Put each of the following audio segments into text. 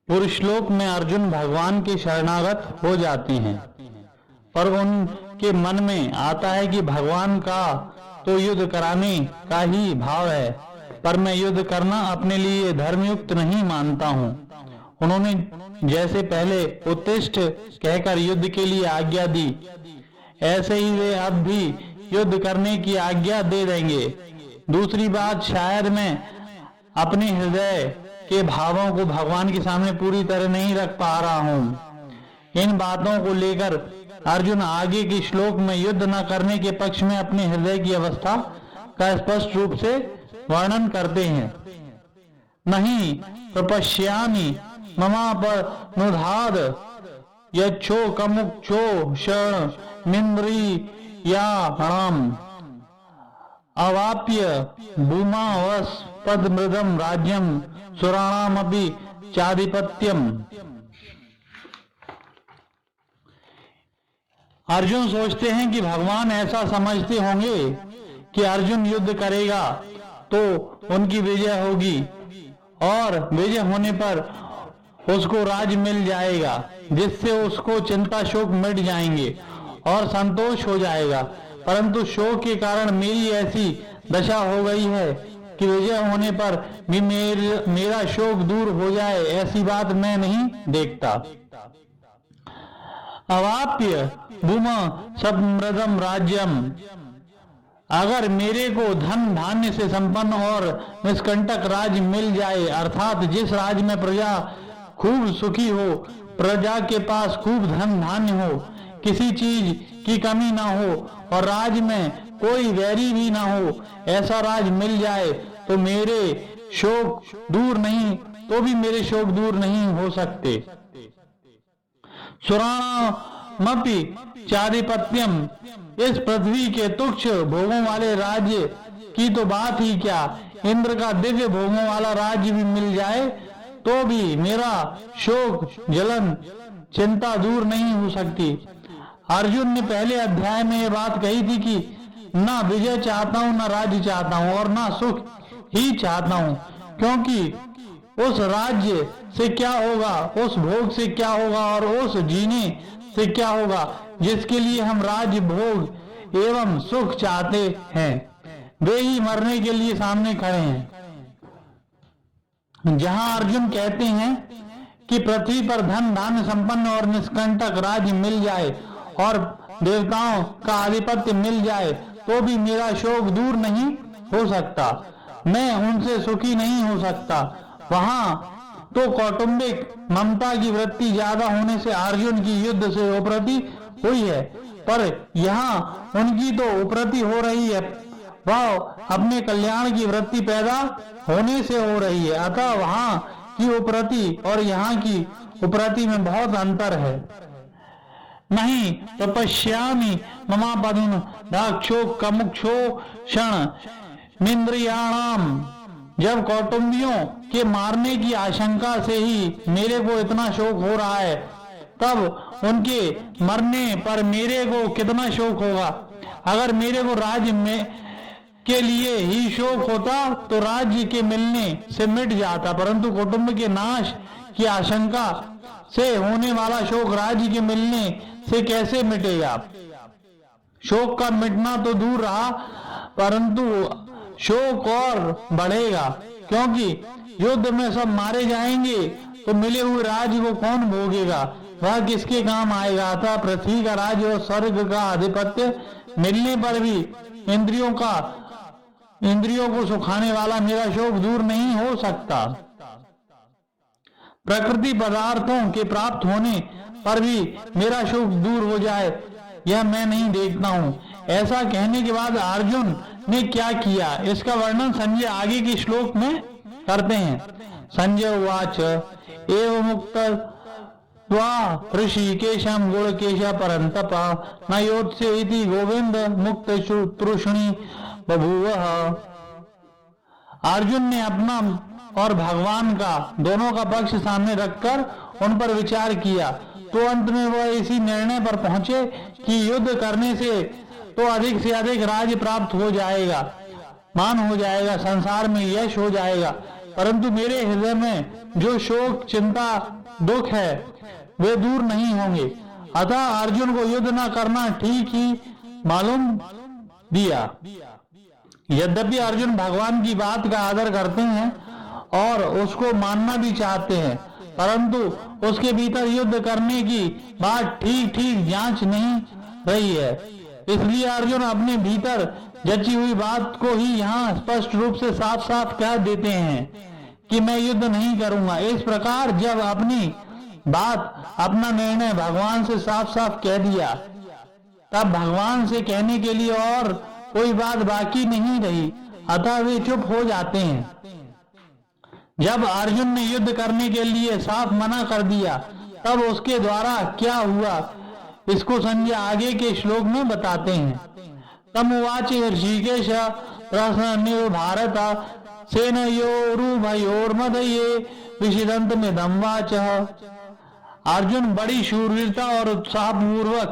पूर्व श्लोक में अर्जुन भगवान के शरणागत हो जाते हैं, पर उनके मन में आता है कि भगवान का तो युद्ध कराने का ही भाव है, पर मैं युद्ध करना अपने लिए धर्मयुक्त नहीं मानता हूँ। उन्होंने जैसे पहले उत्तिष्ठ कहकर युद्ध के लिए आज्ञा दी, ऐसे ही वे अब भी युद्ध करने की आज्ञा दे देंगे। दूसरी बात, शायद मैं अपने हृदय के भावों को भगवान के सामने पूरी तरह नहीं रख पा रहा हूँ। इन बातों को लेकर अर्जुन आगे के श्लोक में युद्ध न करने के पक्ष में अपने हृदय की अवस्था का स्पष्ट रूप से वर्णन करते हैं। नहीं प्रपश्यामि ममापनुधाद यच्छो कमुक्षो शरणमिन्द्रियाणाम् अवाप्य भूमावस्पदमृदं राज्यं सुराणामपि चाधिपत्यम्। अर्जुन सोचते हैं कि भगवान ऐसा समझते होंगे कि अर्जुन युद्ध करेगा तो उनकी विजय होगी और विजय होने पर उसको राज मिल जाएगा, जिससे उसको चिंता शोक मिट जाएंगे और संतोष हो जाएगा। परंतु शोक के कारण मेरी ऐसी दशा हो गई है कि विजय होने पर भी मेरा शोक दूर हो जाए, ऐसी बात मैं नहीं देखता। अवाप्य भूमा समृद्धम राज्यम, अगर मेरे को धन धान्य से संपन्न और निष्कंटक राज्य मिल जाए, अर्थात जिस राज्य में प्रजा खूब सुखी हो, प्रजा के पास खूब धन धान्य हो, किसी चीज की कमी ना हो और राज्य में कोई वैरी भी ना हो, ऐसा राज्य मिल जाए तो मेरे शोक दूर नहीं, तो भी मेरे शोक दूर नहीं हो सकते। सुराणामपि चाधिपत्यम, इस पृथ्वी के तुच्छ भोगों वाले राज्य की तो बात ही क्या, इंद्र का दिव्य भोगों वाला राज्य भी मिल जाए तो भी मेरा शोक जलन चिंता दूर नहीं हो सकती। अर्जुन ने पहले अध्याय में ये बात कही थी कि ना विजय चाहता हूँ, ना राज्य चाहता हूँ और ना सुख ही चाहता हूँ, क्योंकि उस राज्य से क्या होगा, उस भोग से क्या होगा और उस जीने से क्या होगा जिसके लिए हम राज्य भोग एवं सुख चाहते हैं, वे ही मरने के लिए सामने खड़े हैं। जहां अर्जुन कहते हैं कि पृथ्वी पर धन धान्य संपन्न और निष्कंटक राज्य मिल जाए और देवताओं का आधिपत्य मिल जाए तो भी मेरा शोक दूर नहीं हो सकता, मैं उनसे सुखी नहीं हो सकता, वहां तो कौटुंबिक ममता की वृत्ति ज्यादा होने से अर्जुन की युद्ध से उपरति हुई है, पर यहाँ उनकी तो उपरति हो रही है, वह अपने कल्याण की वृत्ति पैदा होने से हो रही है। अतः वहां की उपरति और यहाँ की उपरति में बहुत अंतर है। नहीं तपस्यामि ममापदुन दाक्षो कमुक्षो शरणमिन्द्रियाणाम्, जब कौटुंबियों के मारने की आशंका से ही मेरे को इतना शोक हो रहा है, तब उनके मरने पर मेरे को कितना शोक होगा। अगर मेरे को राज्य में के लिए ही शोक होता तो राज्य के मिलने से मिट जाता, परंतु कुटुंब के नाश की आशंका से होने वाला शोक राज्य के मिलने से कैसे मिटेगा। शोक का मिटना तो दूर रहा, परंतु शोक और बढ़ेगा, क्योंकि युद्ध में सब मारे जाएंगे तो मिले हुए राज्य को कौन भोगेगा, वह किसके काम आएगा। अतः पृथ्वी का राज्य और स्वर्ग का आधिपत्य मिलने पर भी इंद्रियों को सुखाने वाला मेरा शोक दूर नहीं हो सकता। प्रकृति पदार्थों के प्राप्त होने पर भी मेरा शोक दूर हो जाए, यह मैं नहीं देखता हूँ। ऐसा कहने के बाद अर्जुन ने क्या किया, इसका वर्णन संजय आगे के श्लोक में करते हैं। संजय उवाच एवं मुक्त ऋषिकेशम गुणकेश परंतप न योत्स्य इति गोविंद मुक्त तृष्णि बभूवः। अर्जुन ने अपना और भगवान का दोनों का पक्ष सामने रखकर उन पर विचार किया, तो अंत में वह इसी निर्णय पर पहुंचे कि युद्ध करने से तो अधिक से अधिक राज्य प्राप्त हो जाएगा, मान हो जाएगा, संसार में यश हो जाएगा, परंतु मेरे हृदय में जो शोक, चिंता, दुख है वे दूर नहीं होंगे। अतः अर्जुन को युद्ध न करना ठीक ही मालूम दिया। यद्यपि अर्जुन भगवान की बात का आदर करते हैं और उसको मानना भी चाहते हैं, परंतु उसके भीतर युद्ध करने की बात ठीक ठीक जांच नहीं रही है। इसलिए अर्जुन अपने भीतर जची हुई बात को ही यहाँ स्पष्ट रूप से साफ साफ कह देते हैं कि मैं युद्ध नहीं करूंगा। इस प्रकार जब अपनी बात, अपना निर्णय भगवान से साफ साफ कह दिया, तब भगवान से कहने के लिए और कोई बात बाकी नहीं रही, अतः वे चुप हो जाते हैं। जब अर्जुन ने युद्ध करने के लिए साफ मना कर दिया, तब उसके द्वारा क्या हुआ इसको संजय आगे के श्लोक में बताते हैं। तमुवाच ऋषिकेश प्रश्न भारत सेनयोरुभयोर्मदये विषिदंत में दमवाच। अर्जुन बड़ी शूरवीरता और उत्साहपूर्वक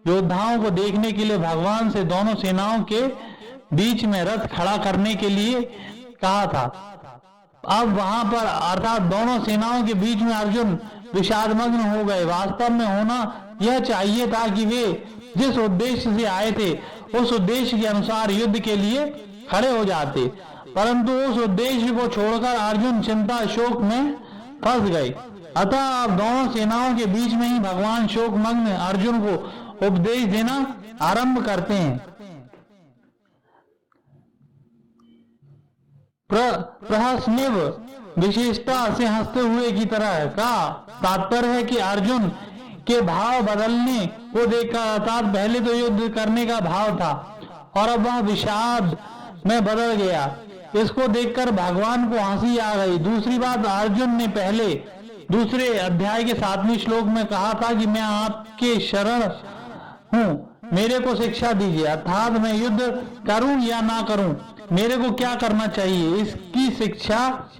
योद्धाओं को देखने के लिए भगवान से दोनों सेनाओं के बीच में रथ खड़ा करने के लिए कहा था। अब वहां पर अर्थात दोनों सेनाओं के बीच में अर्जुन विषादमग्न हो गए। वास्तव में होना यह चाहिए था कि वे जिस उद्देश्य से आए थे उस उद्देश्य के अनुसार युद्ध के लिए खड़े हो जाते, परंतु उस उद्देश्य को छोड़कर अर्जुन चिंता शोक में फंस गए। अतः अब दोनों सेनाओं के बीच में ही भगवान शोकमग्न अर्जुन को उपदेश देना आरंभ करते हैं। प्रहसनिव विशेषता से हंसते हुए की तरह का तात्पर्य है कि अर्जुन के भाव बदलने को देखकर, अर्थात पहले तो युद्ध करने का भाव था और अब वह विषाद में बदल गया, इसको देखकर भगवान को हंसी आ गई। दूसरी बात, अर्जुन ने पहले दूसरे अध्याय के 7वें श्लोक में कहा था कि मैं आपके शरण हूँ, मेरे को शिक्षा दीजिए, अर्थात मैं युद्ध करूं या ना करूं, मेरे को क्या करना चाहिए इसकी शिक्षा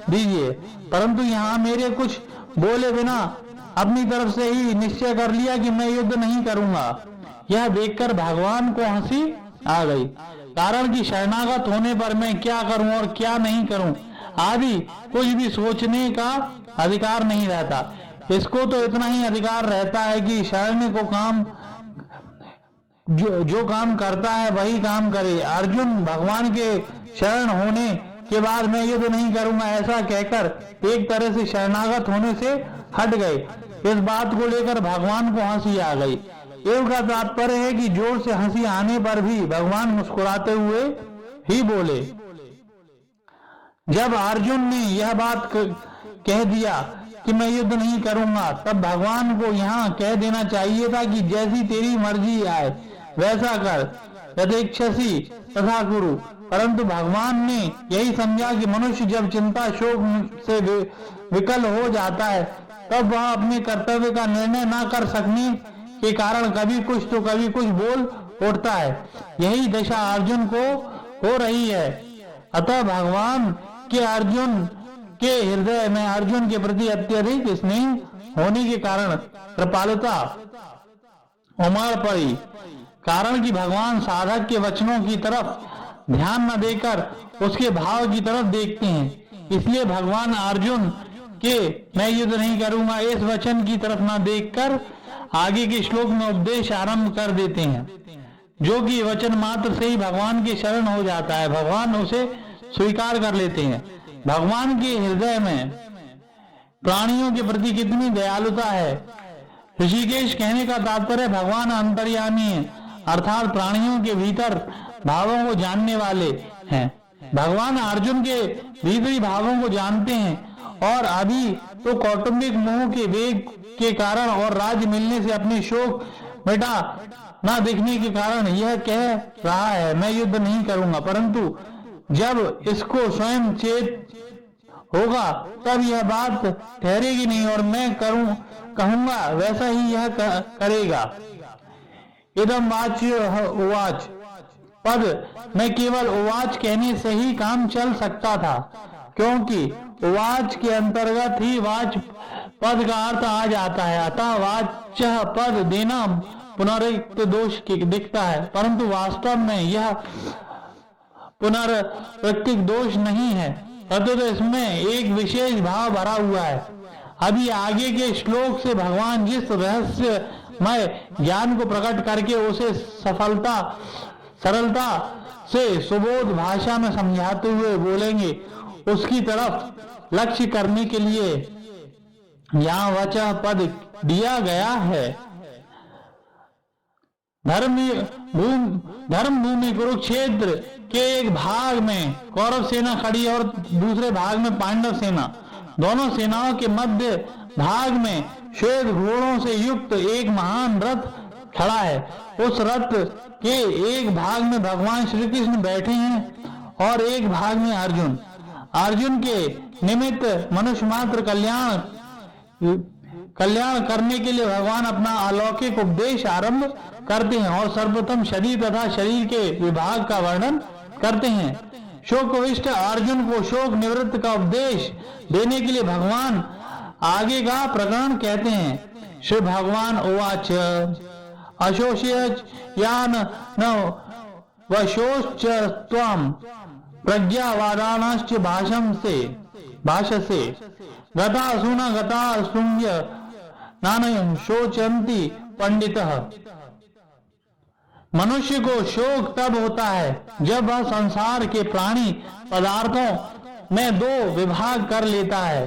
दीजिए। परंतु यहाँ मेरे कुछ बोले बिना अपनी तरफ से ही निश्चय कर लिया कि मैं युद्ध नहीं करूंगा। यह देखकर भगवान को हंसी आ गई, कारण कि शरणागत होने पर मैं क्या करूं और क्या नहीं करूं आदि कुछ भी सोचने का अधिकार नहीं रहता। इसको तो इतना ही अधिकार रहता है कि शरण को काम जो काम करता है वही काम करे। अर्जुन भगवान के शरण होने के बाद मैं युद्ध नहीं करूंगा ऐसा कहकर एक तरह से शरणागत होने से हट गए। इस बात को लेकर भगवान को हंसी आ गई। एवं का तात्पर्य है कि जोर से हंसी आने पर भी भगवान मुस्कुराते हुए ही बोले। जब अर्जुन ने यह बात कह दिया कि मैं युद्ध नहीं करूंगा, तब भगवान को यहाँ कह देना चाहिए था कि जैसी तेरी मर्जी आए वैसा कर, यथेच्छसी तथा कुरु। परंतु भगवान ने यही समझा कि मनुष्य जब चिंता शोक से विकल हो जाता है तब वह अपने कर्तव्य का निर्णय न कर सकने के कारण कभी कुछ तो कभी कुछ बोल उठता है। यही दशा अर्जुन को हो रही है। अतः भगवान के अर्जुन के हृदय में अर्जुन के प्रति अत्यधिक स्नेह होने के कारण कृपालुता उमड़ पड़ी, कारण कि भगवान साधक के वचनों की तरफ ध्यान न देकर उसके भाव की तरफ देखते हैं। इसलिए भगवान अर्जुन के मैं युद्ध नहीं करूंगा इस वचन की तरफ न देखकर आगे के श्लोक में उपदेश आरंभ कर देते हैं, जो कि वचन मात्र से ही भगवान के शरण हो जाता है। भगवान उसे स्वीकार कर लेते हैं। भगवान के हृदय में प्राणियों के प्रति कितनी दयालुता है। ऋषिकेश कहने का तात्पर्य भगवान अंतर्यामी है, अर्थात प्राणियों के भीतर भावों को जानने वाले हैं। भगवान अर्जुन के भीतरी भावों को जानते हैं और अभी तो कौटुंबिक मोह के वेग के कारण और राज्य मिलने से अपने शोक मिटा न दिखने के कारण यह कह रहा है मैं युद्ध नहीं करूंगा। परंतु जब इसको स्वयं चेत होगा तब यह बात ठहरेगी नहीं और मैं कहूंगा वैसा ही यह करेगा। इदम वाच्य उवाच पद में केवल उवाच कहने से ही काम चल सकता था, क्योंकि उवाच के अंतर्गत ही वाच पद का अर्थ आ जाता है। अतः वाच्य पद देना पुनरुक्त दोष दिखता है, परंतु वास्तव में यह पुनरावृत्तिक दोष नहीं है। परंतु इसमें एक विशेष भाव भरा हुआ है। अभी आगे के श्लोक से भगवान जिस रहस्यमय ज्ञान को प्रकट करके उसे सरलता से सुबोध भाषा में समझाते हुए बोलेंगे, उसकी तरफ लक्ष्य करने के लिए यहाँ वचः पद दिया गया है। धर्म भूमि कुरुक्षेत्र के एक भाग में कौरव सेना खड़ी और दूसरे भाग में पांडव सेना। दोनों सेनाओं के मध्य भाग में श्वेत घोड़ों से युक्त एक महान रथ खड़ा है। उस रथ के एक भाग में भगवान श्री कृष्ण बैठे हैं और एक भाग में अर्जुन। अर्जुन के निमित्त मनुष्य मात्र कल्याण करने के लिए भगवान अपना अलौकिक उपदेश आरंभ करते हैं और सर्वप्रथम शरीर तथा शरीर के विभाग का वर्णन करते हैं। शोकविष्ट अर्जुन को शोक निवृत्त का उपदेश देने के लिए भगवान आगे का प्रकरण कहते हैं। श्री भगवान उवाच अशोष्यच यान न वशोश्च त्वं प्रज्ञावादानाश्च भाषसे गता सुना गता सुम्य नानयं शोचन्ति पंडितः। मनुष्य को शोक तब होता है जब वह संसार के प्राणी पदार्थों में दो विभाग कर लेता है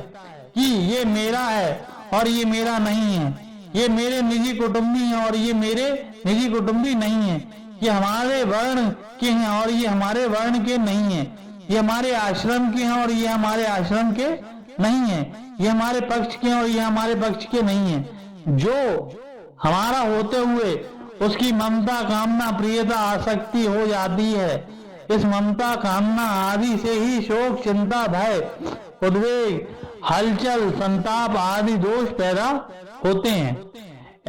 कि ये मेरा है और ये मेरा नहीं है, ये मेरे निजी कुटुंबी हैं और ये मेरे निजी कुटुंबी नहीं है, ये हमारे वर्ण के हैं और ये हमारे वर्ण के नहीं है, ये हमारे आश्रम के हैं और ये हमारे आश्रम के नहीं है, ये हमारे पक्ष के और ये हमारे पक्ष के नहीं है। जो हमारा होते हुए उसकी ममता कामना प्रियता आसक्ति हो जाती है। इस ममता कामना आदि से ही शोक चिंता भय उद्वेग हलचल संताप आदि दोष पैदा होते हैं।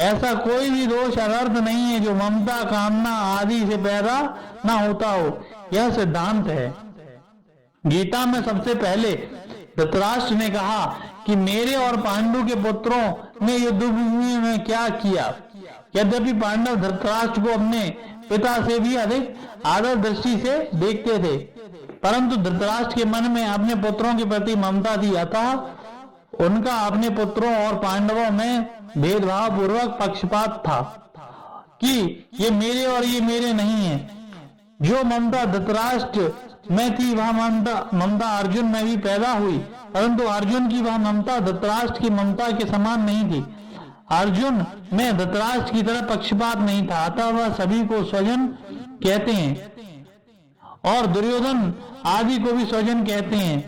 ऐसा कोई भी दोष अनर्थ नहीं है जो ममता कामना आदि से पैदा ना होता हो। यह सिद्धांत है। गीता में सबसे पहले धृतराष्ट्र ने कहा कि मेरे और पांडु के पुत्रों ने युद्ध भूमि में क्या किया। यद्यपि पांडव धृतराष्ट्र को अपने पिता से भी अधिक आदर दृष्टि से देखते थे, परंतु धृतराष्ट्र के मन में अपने पुत्रों के प्रति ममता थी। अतः उनका अपने पुत्रों और पांडवों में भेदभाव पूर्वक पक्षपात था कि ये मेरे और ये मेरे नहीं है। जो ममता धृतराष्ट्र में थी वह ममता अर्जुन में भी पैदा हुई, परंतु अर्जुन की वह ममता धृतराष्ट्र की ममता के समान नहीं थी। अर्जुन में धृतराष्ट्र की तरह पक्षपात नहीं था, अतः वह सभी को स्वजन कहते हैं और दुर्योधन आदि को भी स्वजन कहते हैं।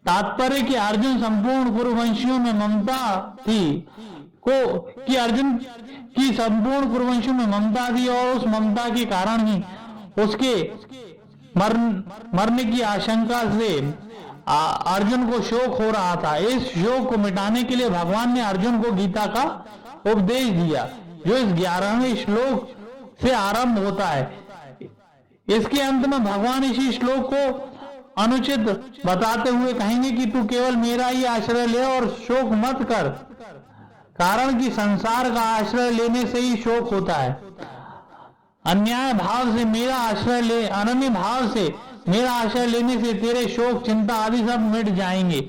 तात्पर्य कि अर्जुन संपूर्ण कुरुवंशियों में ममता थी कि अर्जुन की संपूर्ण कुरुवंशियों में ममता थी और उस ममता के कारण ही उसके मरने की आशंका से अर्जुन को शोक हो रहा था। इस शोक को मिटाने के लिए भगवान ने अर्जुन को गीता का उपदेश दिया, जो इस 11वें श्लोक से आरंभ होता है। इसके अंत में भगवान इसी श्लोक को अनुचित बताते हुए कहेंगे कि तू केवल मेरा ही आश्रय ले और शोक मत कर, कारण कि संसार का आश्रय लेने से ही शोक होता है। अन्याय भाव से मेरा आश्रय ले, अनन्य भाव से मेरा आश्रय लेने से तेरे शोक चिंता आदि सब मिट जाएंगे।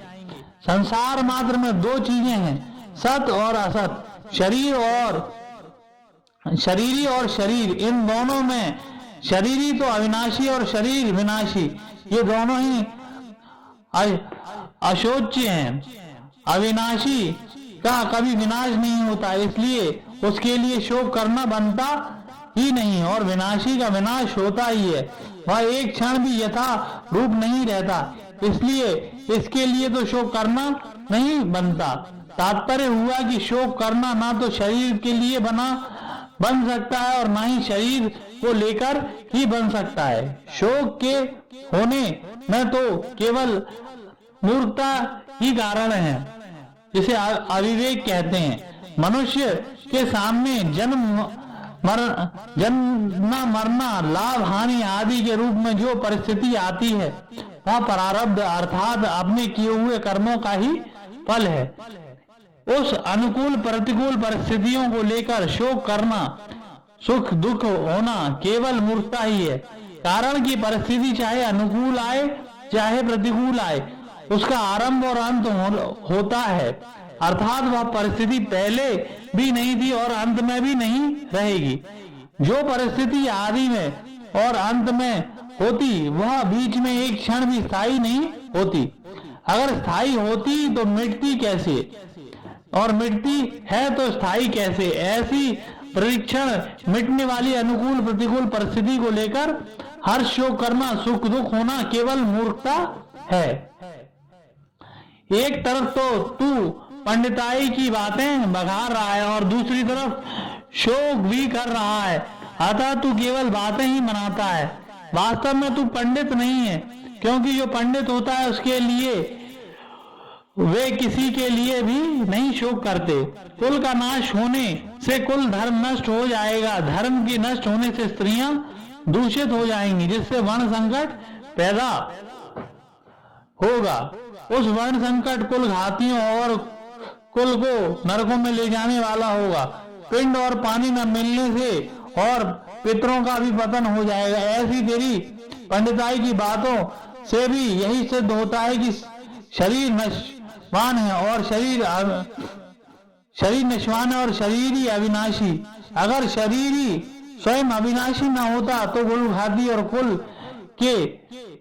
संसार मात्र में दो चीजें हैं, सत और असत, शरीरी और शरीर। इन दोनों में शरीरी तो अविनाशी और शरीर विनाशी, ये दोनों ही अशोच्य हैं। अविनाशी का कभी विनाश नहीं होता, इसलिए उसके लिए शोक करना बनता ही नहीं, और विनाशी का विनाश होता ही है। वह एक क्षण भी यथा रूप नहीं रहता, इसलिए इसके लिए तो शोक करना नहीं बनता। तात्पर्य हुआ कि शोक करना ना तो शरीर के लिए बन सकता है और ना ही शरीर को लेकर ही बन सकता है। शोक के होने में तो केवल मूर्खता ही कारण है, जिसे अविवेक कहते हैं। मनुष्य के सामने जन्म मरना लाभ हानि आदि के रूप में जो परिस्थिति आती है वह प्रारब्ध अर्थात अपने किए हुए कर्मों का ही फल है। उस अनुकूल प्रतिकूल परिस्थितियों को लेकर शोक करना, सुख दुख होना केवल मूर्खता ही है। कारण की परिस्थिति चाहे अनुकूल आए चाहे प्रतिकूल आए, उसका आरंभ और अंत होता है। अर्थात वह परिस्थिति पहले भी नहीं थी और अंत में भी नहीं रहेगी। जो परिस्थिति आदि में और अंत में होती, वह बीच में एक क्षण भी स्थायी नहीं होती। अगर स्थायी होती तो मिटती कैसे, और मिटती है तो स्थायी कैसे? ऐसी परीक्षण मिटने वाली अनुकूल प्रतिकूल परिस्थिति को लेकर हर्ष शोक करना, सुख दुख होना केवल मूर्खता है। एक तरफ तो तू पंडिताई की बातें बघार रहा है और दूसरी तरफ शोक भी कर रहा है, अतः तू केवल बातें ही बनाता है। वास्तव में तू पंडित नहीं है, क्योंकि जो पंडित होता है उसके लिए वे किसी के लिए भी नहीं शोक करते। कुल का नाश होने से कुल धर्म नष्ट हो जाएगा, धर्म के नष्ट होने से स्त्रियां दूषित हो जाएंगी, जिससे वर्ण संकट पैदा होगा। उस वर्ण संकट कुल घातियों और कुल को नरकों में ले जाने वाला होगा। पिंड और पानी न मिलने से और पितरों का भी पतन हो जाएगा। ऐसी तेरी पंडिताई की बातों से भी यही सिद्ध होता है कि शरीर नश्वान है और शरीर नश्वान है और शरीर ही अविनाशी। अगर शरीर ही स्वयं अविनाशी न होता तो कुल घाती और कुल के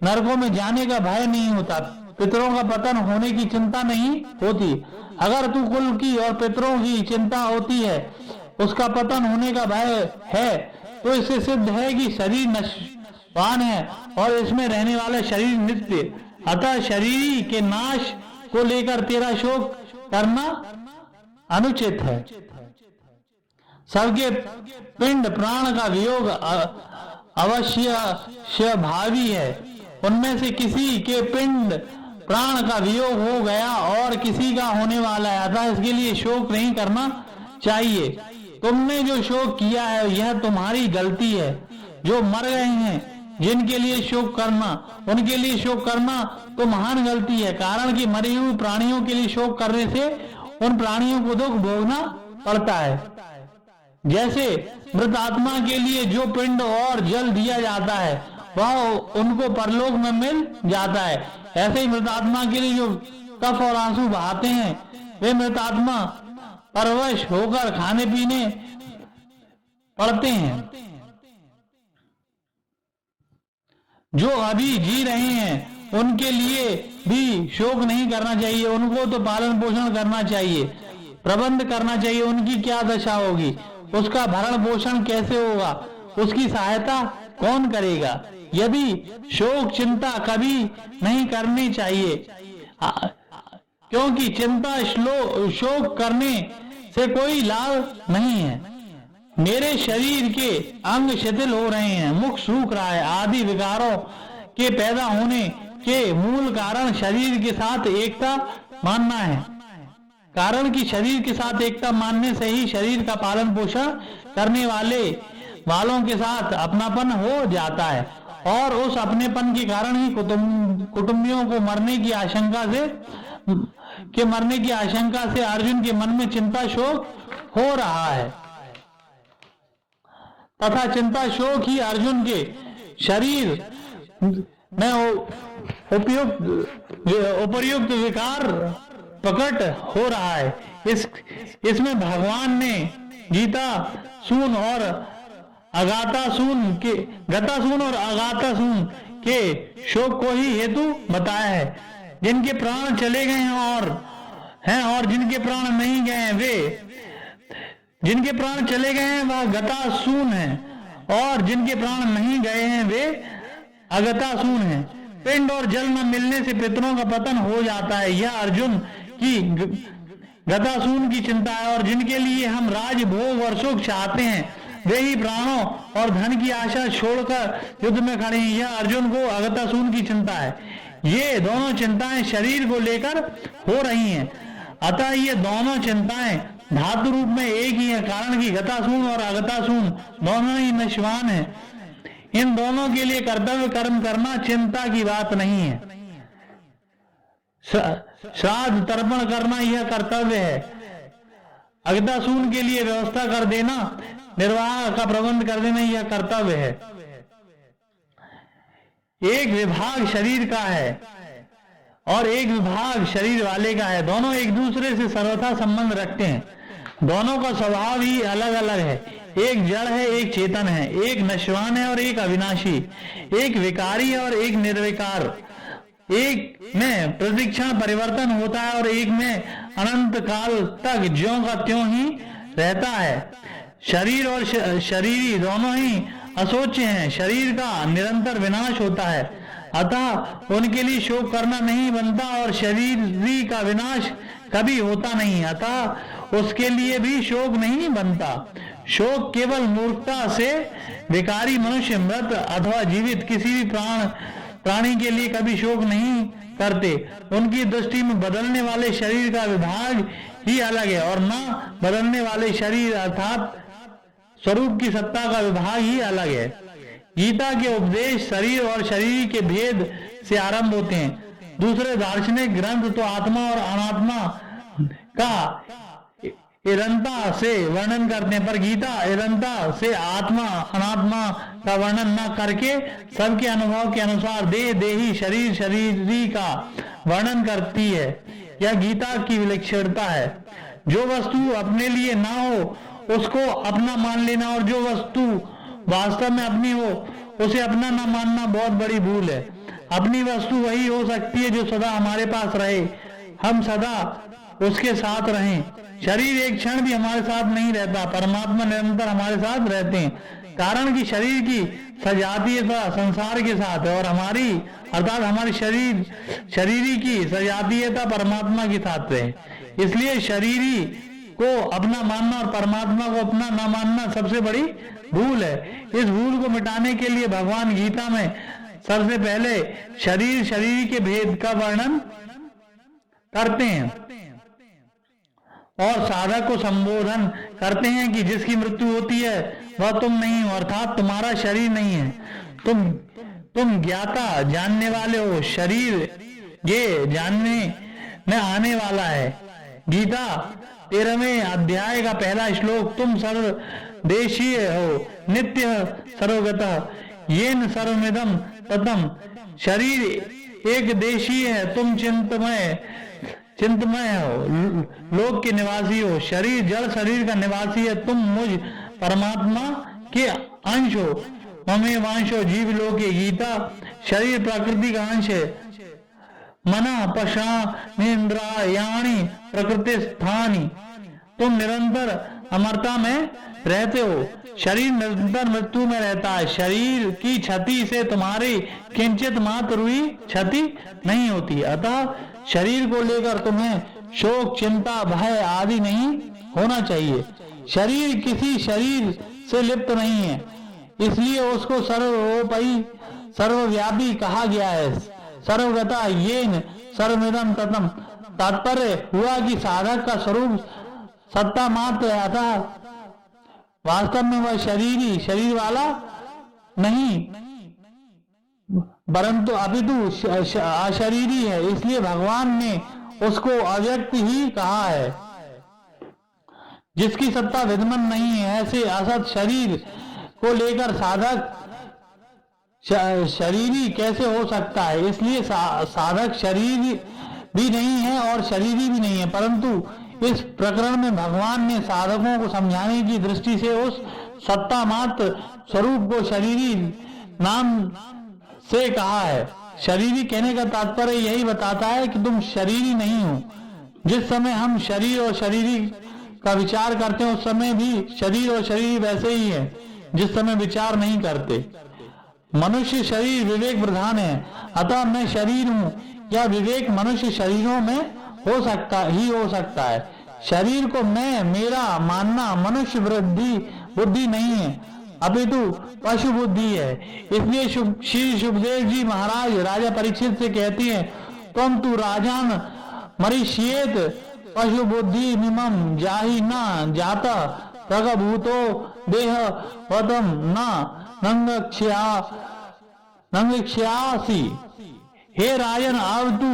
नरकों में जाने का भय नहीं होता, पितरों का पतन होने की चिंता नहीं होती। अगर तू कुल की और पितरों की चिंता होती है, उसका पतन होने का भय है, तो इससे सिद्ध है कि शरीर नश्वान है और इसमें रहने वाला शरीर नित्य। अतः शरीर के नाश को लेकर तेरा शोक करना अनुचित है। सबके पिंड प्राण का वियोग अवश्य भावी है। उनमें से किसी के पिंड प्राण का वियोग हो गया और किसी का होने वाला है, अतः इसके लिए शोक नहीं करना चाहिए। तुमने जो शोक किया है यह तुम्हारी गलती है। जो मर गए हैं जिनके लिए शोक करना, उनके लिए शोक करना तो महान गलती है, कारण कि मरे हुए प्राणियों के लिए शोक करने से उन प्राणियों को दुख भोगना पड़ता है। जैसे मृत आत्मा के लिए जो पिंड और जल दिया जाता है वह उनको परलोक में मिल जाता है, ऐसे ही मृत आत्मा के लिए जो कफ और आंसू बहाते हैं वे मृत आत्मा परवश होकर खाने पीने पड़ते हैं। जो अभी जी रहे हैं उनके लिए भी शोक नहीं करना चाहिए, उनको तो पालन पोषण करना चाहिए, प्रबंध करना चाहिए। उनकी क्या दशा होगी, उसका भरण पोषण कैसे होगा, उसकी सहायता कौन करेगा? यदि शोक चिंता कभी नहीं करनी चाहिए, क्योंकि चिंता शोक करने से कोई लाभ नहीं है। मेरे शरीर के अंग शिथिल हो रहे हैं, मुख सूख रहा है, आदि विकारों के पैदा होने के मूल कारण शरीर के साथ एकता मानना है। कारण कि शरीर के साथ एकता मानने से ही शरीर का पालन पोषण करने वालों के साथ अपनापन हो जाता है और उस अपनेपन के कारण ही कुटुंबियों को मरने की आशंका से अर्जुन के मन में चिंता शोक हो रहा है, तथा चिंता शोक ही अर्जुन के शरीर में उपर्युक्त विकार प्रकट हो रहा है। इसमें भगवान ने गतासून और अगातासून के शोक को ही हेतु बताया है। जिनके प्राण चले गए हैं और जिनके प्राण नहीं गए हैं जिनके प्राण चले गए हैं वह गतासून है और जिनके प्राण नहीं गए हैं वे अगतासून है। पिंड और जल न मिलने से पितरों का पतन हो जाता है, यह अर्जुन की गतासून की चिंता है। और जिनके लिए हम राज भोग और सुख चाहते हैं वे ही प्राणों और धन की आशा छोड़कर युद्ध में खड़े हैं, यह अर्जुन को अगतासून की चिंता है। ये दोनों चिंताएं शरीर को लेकर हो रही हैं, अतः ये दोनों चिंताएं धातु रूप में एक ही है, कारण कि गतासून और अगतासून दोनों ही नश्वान है। इन दोनों के लिए कर्तव्य कर्म करना चिंता की बात नहीं है। श्राद्ध तर्पण करना यह कर्तव्य है। अगतासून के लिए व्यवस्था कर देना, निर्वाह का प्रबंध कर देना यह कर्तव्य है। एक विभाग शरीर का है और एक विभाग शरीर वाले का है। दोनों एक दूसरे से सर्वथा संबंध रखते हैं। दोनों का स्वभाव ही अलग अलग है। एक जड़ है, एक चेतन है, एक नश्वान है और एक अविनाशी, एक विकारी है और एक निर्विकार, एक में प्रतिक्षण परिवर्तन होता है और एक में अनंत काल तक ज्यों का त्यों ही रहता है। शरीर और शरीरी दोनों ही असोच्य हैं। शरीर का निरंतर विनाश होता है, अतः उनके लिए शोक करना नहीं बनता, और शरीरी का विनाश कभी होता नहीं, अतः उसके लिए भी शोक नहीं बनता। शोक केवल मूर्खता से विकारी मनुष्य, मृत अथवा जीवित किसी भी प्राणी के लिए कभी शोक नहीं करते। उनकी दृष्टि में बदलने वाले शरीर का विभाग ही अलग है और न बदलने वाले शरीर अर्थात स्वरूप की सत्ता का विभाग ही अलग है। गीता के उपदेश शरीर और शरीर के भेद से आरंभ होते हैं। दूसरे दार्शनिक ग्रंथ तो आत्मा और अनात्मा का निरंता से वर्णन करते हैं, पर गीता निरंता से आत्मा अनात्मा का वर्णन न करके सबके अनुभव के अनुसार देह देही शरीर शरीरी का वर्णन करती है। यह गीता की विलक्षणता है। जो वस्तु अपने लिए ना हो उसको अपना मान लेना और जो वस्तु वास्तव में अपनी हो उसे अपना न मानना बहुत बड़ी भूल है। अपनी वस्तु वही हो सकती है जो सदा हमारे पास रहे, हम सदा उसके साथ रहें। शरीर एक क्षण भी हमारे साथ नहीं रहता, परमात्मा निरंतर हमारे साथ रहते हैं, कारण कि शरीर की सजातीयता संसार के साथ है और हमारी अर्थात हमारी शरीरी की सजातीयता परमात्मा के साथ है। इसलिए शरीरी को अपना मानना और परमात्मा को अपना न मानना सबसे बड़ी भूल है। इस भूल को मिटाने के लिए भगवान गीता में सबसे पहले शरीर शरीर के भेद का वर्णन करते हैं और साधक को संबोधन करते हैं कि जिसकी मृत्यु होती है वह तुम नहीं हो, अर्थात तुम्हारा शरीर नहीं है। तुम ज्ञाता जानने वाले हो, शरीर ये जानने में आने वाला है। गीता 13वें अध्याय का पहला श्लोक, तुम सर्वदेशीय हो, नित्य सर्वगतः, येन सर्वमिदं ततम्। शरीर एक देशीय है, तुम चिंतमय हो, लोक के निवासी हो। शरीर जड़ शरीर का निवासी है, तुम मुझ परमात्मा के अंश हो। ममे वांशो जीव लोके। गीता शरीर प्रकृति का अंश है। मना पशानेन्द्रियाणि प्रकृति स्थानी। तुम निरंतर अमरता में रहते हो, शरीर निरंतर मृत्यु में रहता है। शरीर की क्षति से तुम्हारी किंचित मात्र हुई क्षति नहीं होती, अतः शरीर को लेकर तुम्हें शोक चिंता भय आदि नहीं होना चाहिए। शरीर किसी शरीर से लिप्त नहीं है, इसलिए उसको सर्वोपरि सर्वव्यापी कहा गया है। सर्वगता येन सर्वमिदं ततम्। तात्पर्य हुआ कि साधक का स्वरूप सत्ता मात्र है, अतः वास्तव में वह शरीर वाला नहीं परंतु अपितु अशरीरी है। इसलिए भगवान ने उसको अव्यक्त ही कहा है, जिसकी सत्ता विद्यमान नहीं है। ऐसे असत शरीर को लेकर साधक शरीरी कैसे हो सकता है? इसलिए साधक शरीर भी नहीं है और शरीरी भी नहीं है, परंतु इस प्रकरण में भगवान ने साधकों को समझाने की दृष्टि से उस सत्ता मात्र स्वरूप को शरीरी नाम से कहा है। शरीरी कहने का तात्पर्य यही बताता है कि तुम शरीरी नहीं हो। जिस समय हम शरीर और शरीरी का विचार करते हैं उस समय भी शरीर और शरीरी वैसे ही है जिस समय विचार नहीं करते। मनुष्य शरीर विवेक प्रधान है, अतः मैं शरीर हूँ। यह विवेक मनुष्य शरीरों में हो सकता है। शरीर को मैं मेरा मानना मनुष्य बुद्धि नहीं है, अपितु पशु बुद्धि है। इसलिए श्री सुखदेव जी महाराज राजा परीक्षित से कहती हैं, तुम तु राजान मरीष्येत पशु बुद्धि निमम जाहि न जाता प्रगभूतो देह वतम न नंगक्ष्यासी। हे राजन, अब तू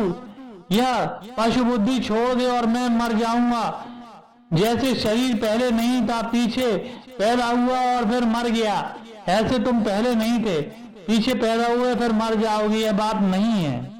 यह पशु बुद्धि छोड़ दे और मैं मर जाऊंगा। जैसे शरीर पहले नहीं था, पीछे पैदा हुआ और फिर मर गया, ऐसे तुम पहले नहीं थे। पीछे पैदा हुए फिर मर जाओगे, यह बात नहीं है।